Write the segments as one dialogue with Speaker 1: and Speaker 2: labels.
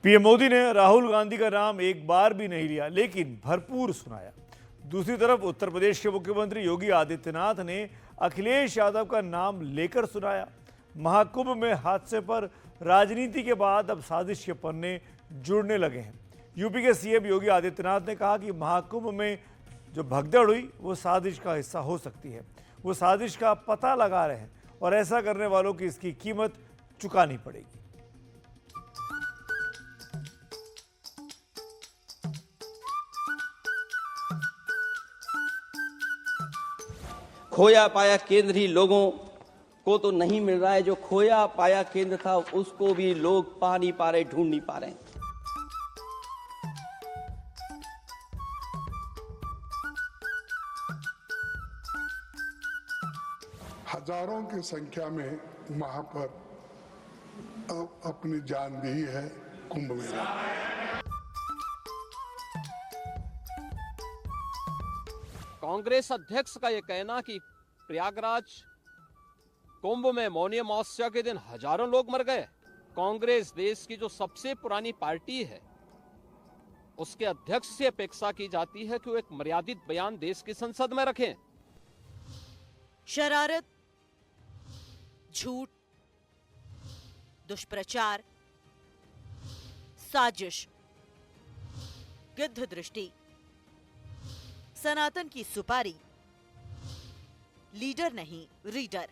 Speaker 1: PM Modi ने राहुल गांधी का नाम एक बार भी नहीं लिया, लेकिन भरपूर सुनाया। दूसरी तरफ उत्तर प्रदेश के मुख्यमंत्री योगी आदित्यनाथ ने अखिलेश यादव का नाम लेकर सुनाया। महाकुंभ में हादसे पर राजनीति के बाद अब साजिश के पन्ने जुड़ने लगे हैं। यूपी के सीएम योगी आदित्यनाथ ने कहा कि महाकुंभ में जो भगदड़ हुई वो साजिश का हिस्सा हो सकती है। वो साजिश का पता लगा रहे हैं और ऐसा करने वालों की इसकी कीमत चुकानी पड़ेगी।
Speaker 2: खोया पाया केंद्र ही लोगों को तो नहीं मिल रहा है, जो खोया पाया केंद्र था उसको भी लोग पा नहीं पा रहे, ढूंढ नहीं पा रहे।
Speaker 3: हजारों की संख्या में वहां पर अपनी जान दी है कुंभ मेला।
Speaker 4: कांग्रेस अध्यक्ष का यह कहना कि प्रयागराज कुंभ में मौनी अमावस्या के दिन हजारों लोग मर गए। कांग्रेस देश की जो सबसे पुरानी पार्टी है, उसके अध्यक्ष से अपेक्षा की जाती है कि वो एक मर्यादित बयान देश की संसद में रखें।
Speaker 5: शरारत, झूठ, दुष्प्रचार, साजिश, गिद्ध दृष्टि, सनातन की सुपारी, लीडर नहीं रीडर,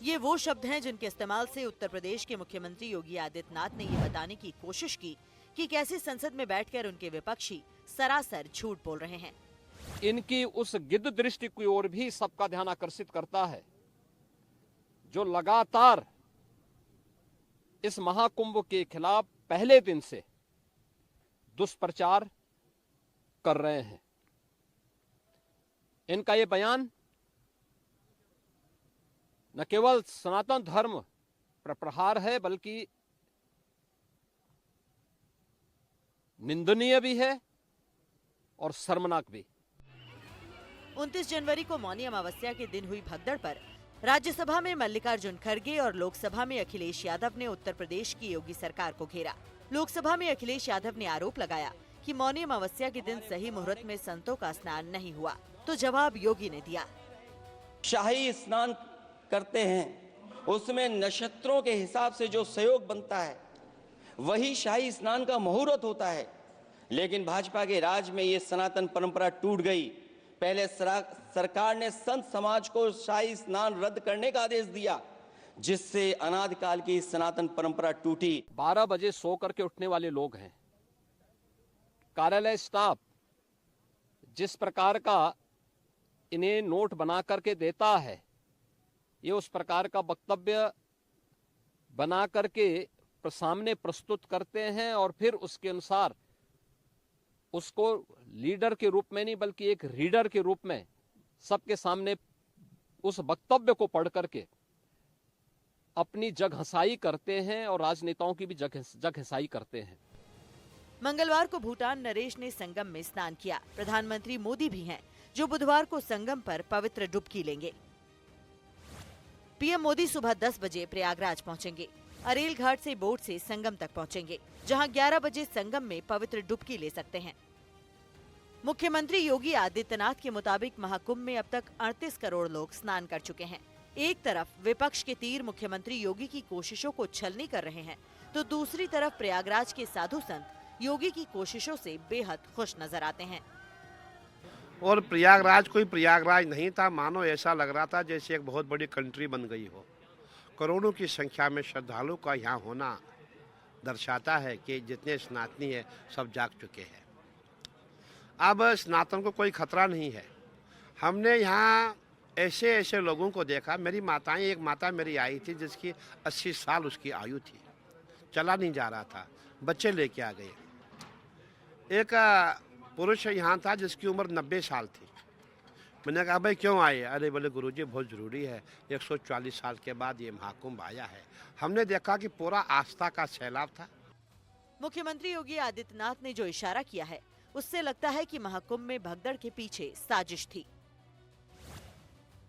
Speaker 5: ये वो शब्द हैं जिनके इस्तेमाल से उत्तर प्रदेश के मुख्यमंत्री योगी आदित्यनाथ ने ये बताने की कोशिश की कि कैसे संसद में बैठकर उनके विपक्षी सरासर झूठ बोल रहे हैं।
Speaker 4: इनकी उस गिद्ध दृष्टि की ओर भी सबका ध्यान आकर्षित करता है, जो लगातार इस महाकुंभ के खिलाफ पहले दिन से दुष्प्रचार कर रहे हैं। इनका ये बयान न केवल सनातन धर्म पर प्रहार है, बल्कि निंदनीय भी है और शर्मनाक भी।
Speaker 5: 29 जनवरी को मौनी अमावस्या के दिन हुई भगदड़ पर राज्यसभा में मल्लिकार्जुन खड़गे और लोकसभा में अखिलेश यादव ने उत्तर प्रदेश की योगी सरकार को घेरा। लोकसभा में अखिलेश यादव ने आरोप लगाया कि मौनी अमावस्या के दिन सही मुहूर्त में संतों का स्नान नहीं हुआ, तो जवाब योगी ने दिया।
Speaker 2: शाही स्नान करते हैं, उसमें नक्षत्रों के हिसाब से जो सहयोग बनता है वही शाही स्नान का मुहूर्त होता है। लेकिन भाजपा के राज में ये सनातन परंपरा टूट गई। पहले सरकार ने संत समाज को शाही स्नान रद्द करने का आदेश दिया, जिससे अनादिकाल की सनातन परंपरा टूटी।
Speaker 4: 12 बजे सो करके उठने वाले लोग हैं। कार्यालय स्टाफ जिस प्रकार का इन्हें नोट बना करके देता है, ये उस प्रकार का वक्तव्य बना करके सामने प्रस्तुत करते हैं और फिर उसके अनुसार उसको लीडर के रूप में नहीं बल्कि एक रीडर के रूप में सबके सामने उस वक्तव्य को पढ़ करके अपनी जगहंसाई करते हैं और राजनेताओं की भी जगहंसाई करते हैं।
Speaker 5: मंगलवार को भूटान नरेश ने संगम में स्नान किया। प्रधानमंत्री मोदी भी हैं, जो बुधवार को संगम पर पवित्र डुबकी लेंगे। पीएम मोदी सुबह 10 बजे प्रयागराज पहुंचेंगे। अरेल घाट से बोट से संगम तक पहुंचेंगे, जहां 11 बजे संगम में पवित्र डुबकी ले सकते हैं। मुख्यमंत्री योगी आदित्यनाथ के मुताबिक महाकुंभ में अब तक 38 करोड़ लोग स्नान कर चुके हैं। एक तरफ विपक्ष के तीर मुख्यमंत्री योगी की कोशिशों को छलनी कर रहे हैं, तो दूसरी तरफ प्रयागराज के साधु संत योगी की कोशिशों से बेहद खुश नजर आते हैं।
Speaker 6: और प्रयागराज कोई प्रयागराज नहीं था, मानो ऐसा लग रहा था जैसे एक बहुत बड़ी कंट्री बन गई हो। करोड़ों की संख्या में श्रद्धालु का यहाँ होना दर्शाता है कि जितने सनातनी है सब जाग चुके हैं। अब सनातन को कोई खतरा नहीं है। हमने यहाँ ऐसे ऐसे लोगों को देखा। मेरी माताएं, एक माता मेरी आई थी जिसकी 80 साल उसकी आयु थी, चला नहीं जा रहा था, बच्चे लेके आ गए। एक पुरुष यहाँ था जिसकी उम्र 90 साल थी। मैंने कहा भाई क्यों आए? अरे बोले गुरुजी बहुत ज़रूरी है, 140 साल के बाद ये महाकुंभ आया है। हमने देखा कि पूरा आस्था का सैलाब था।
Speaker 5: मुख्यमंत्री योगी आदित्यनाथ ने जो इशारा किया है, उससे लगता है कि महाकुंभ में भगदड़ के पीछे साजिश थी।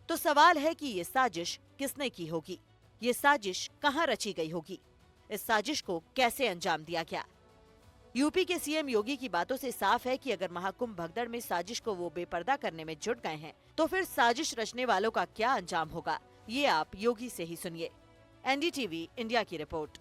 Speaker 5: तो सवाल है कि ये साजिश किसने की होगी, ये साजिश कहां रची गई होगी? इस साजिश को कैसे अंजाम दिया गया। यूपी के सीएम योगी की बातों से साफ है कि अगर महाकुंभ भगदड़ में साजिश को वो बेपर्दा करने में जुट गए हैं, तो फिर साजिश रचने वालों का क्या अंजाम होगा, ये आप योगी से ही सुनिए। एनडीटीवी इंडिया की रिपोर्ट।